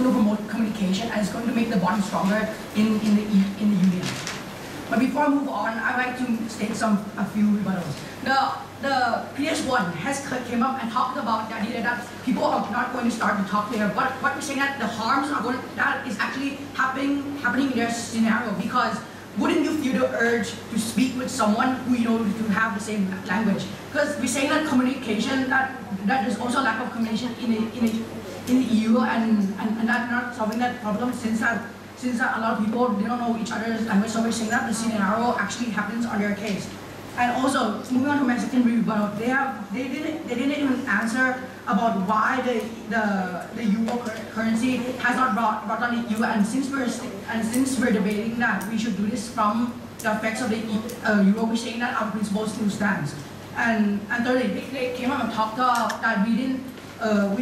going to promote communication and it's going to make the bond stronger in the union. But before I move on, I'd like to state a few rebuttals. The previous one came up and talked about the idea that people are not going to start to talk there. But what we're saying that the harms that is actually happening in their scenario, because wouldn't you feel the urge to speak with someone who you know to have the same language? Because we're saying that communication, that there's also a lack of communication in the EU, and that's not solving that problem since a lot of people, they don't know each other's language. So we're saying that the scenario actually happens on their case. And also, moving on to my second rebuttal, they didn't even answer about why the euro currency has not brought on the EU. And since we're debating that we should do this from the effects of the euro, we're saying that our principles still stands. And thirdly, they came out and talked about that we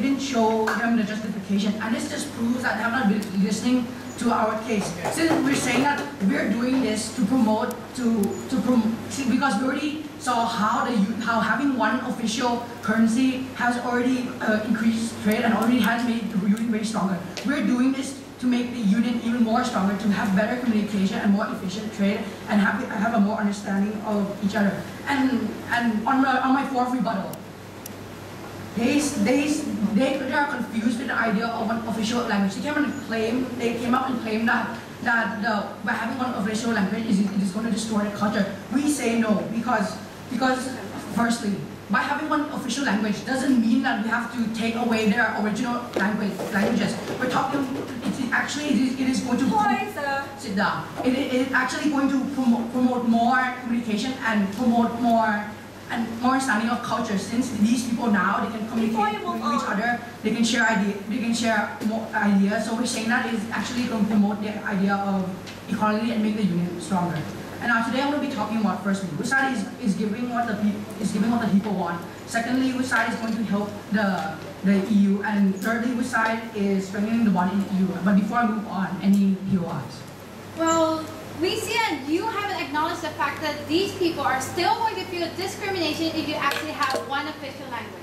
didn't show them the justification, and this just proves that they have not been listening to our case. Since we're saying that we're doing this to promote, because we already saw how having one official currency has already increased trade and already has made the union very stronger. We're doing this to make the union even more stronger, to have better communication and more efficient trade, and have a more understanding of each other. And on my fourth rebuttal, they are confused with the idea of an official language. They came up and claimed that by having one official language it is going to destroy the culture. We say no, because firstly, by having one official language doesn't mean that we have to take away their original languages. We're talking, it is going to sit down. It is actually going to promote more communication and promote more understanding of culture. Since these people now, they can communicate with each other, they can share more ideas. So we're saying that is actually going to promote the idea of equality and make the union stronger. And now today I'm going to be talking about, firstly, which side is giving what the people want. Secondly, which side is going to help the EU, and thirdly, which side is strengthening the bond in the EU. But before I move on, any POIs? Well, we see that you haven't acknowledged the fact that these people are still going to feel discrimination if you actually have one official language.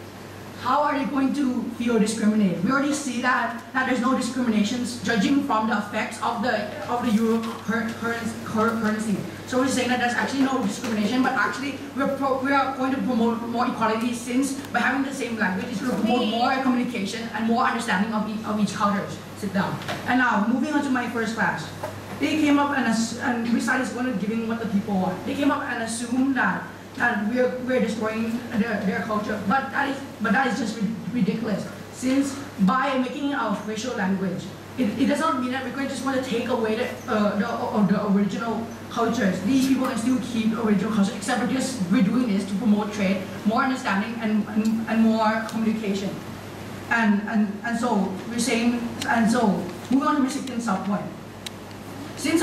How are they going to feel discriminated? We already see that there's no discriminations, judging from the effects of the euro currency. So we're saying that there's actually no discrimination, but actually we are going to promote more equality, since by having the same language, it's going to promote more communication and more understanding of each culture. Sit down. And now, moving on to my first class. They came up and we started going to giving what the people want. They came up and assumed that we're destroying their culture, but that is just ridiculous. Since by making it our official language, it does not mean that we're just going to take away the original cultures. These people can still keep the original culture, except we're doing this to promote trade, more understanding, and more communication. And so we're saying, and so moving on to my second subpoint. Since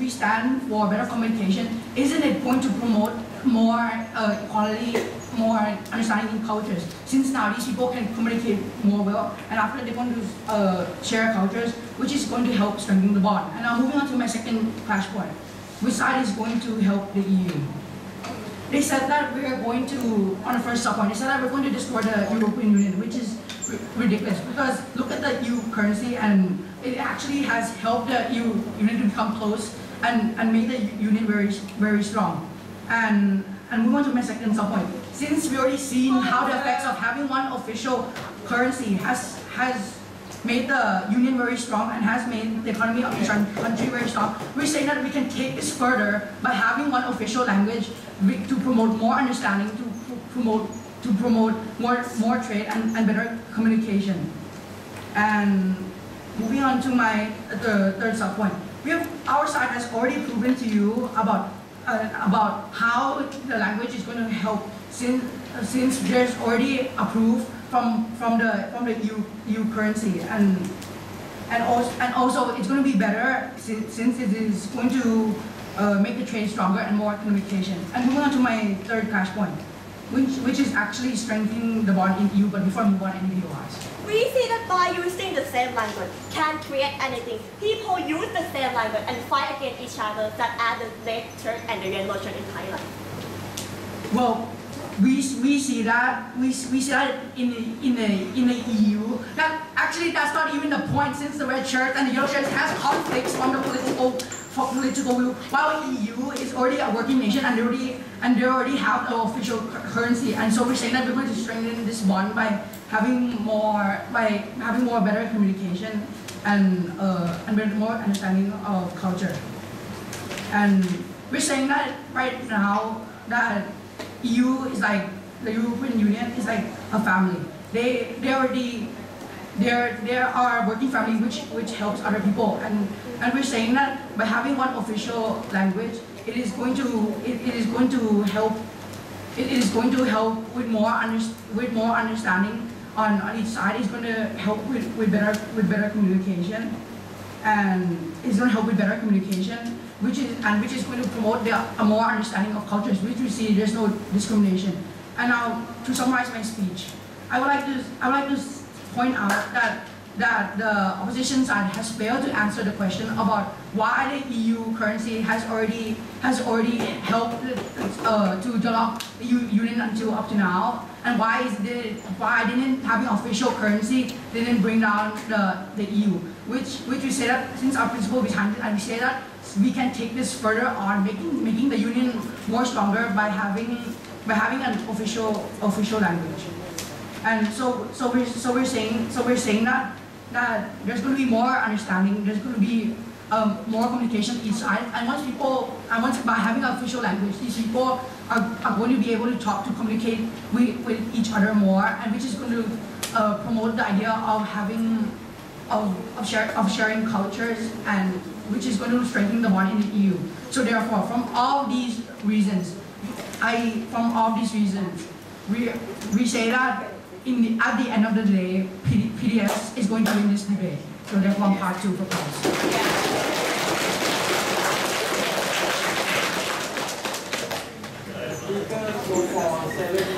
we stand for better communication, isn't it going to promote more equality, more understanding in cultures? Since now these people can communicate more well, and after they're going to share cultures, which is going to help strengthen the bond. And now moving on to my second flashpoint, which side is going to help the EU? They said that we're going to, on the first subpoint, they said that we're going to destroy the European Union, which is ridiculous, because look at the EU currency, and it actually has helped the EU union to become close and made the union very, very strong. And move on to my second subpoint. Since we already seen how the effects of having one official currency has made the union very strong and has made the economy of each country very strong, we're saying that we can take this further by having one official language to promote more understanding, to promote more trade and better communication. And moving on to my third subpoint, our side has already proven to you about how the language is going to help, since there's already approved from the EU currency, and also it's going to be better since it is going to make the trade stronger and more communication. And moving on to my third cash point, which is actually strengthening the bond in EU. But before I move on, any POIs? We see that by using the same language can't create anything. People use the same language and fight against each other, that are the red shirt and the yellow shirt in Thailand. Well, we see that in the EU that actually that's not even the point, since the red shirt and the yellow shirts has conflicts on the political view, while EU is already a working nation and they already have an official currency. And so we're saying that we're going to strengthen this bond by having more better communication and more understanding of culture. And we're saying that right now that EU is like, the European Union is like a family. They are a working family which helps other people, and we're saying that by having one official language, it is going to help with more understanding on each side. It's going to help with better communication, and it's going to help with better communication, which is going to promote a more understanding of cultures, which we see there's no discrimination. And now, to summarize my speech, I would like to point out that the opposition side has failed to answer the question about why the EU currency has already helped to develop the union until up to now, and why didn't having official currency didn't bring down the EU, which we say that since our principle behind it, and we say that we can take this further on, making the union more stronger by having an official language. And so we're saying that there's going to be more understanding, there's going to be more communication each side, and once by having an official language, these people are going to be able to communicate with each other more, and which is going to promote the idea of sharing cultures, and which is going to strengthen the bond in the EU. So therefore, from all these reasons, we say that at the end of the day, PDS is going to win this debate. So therefore, part 2 proposed. Speaker go for 7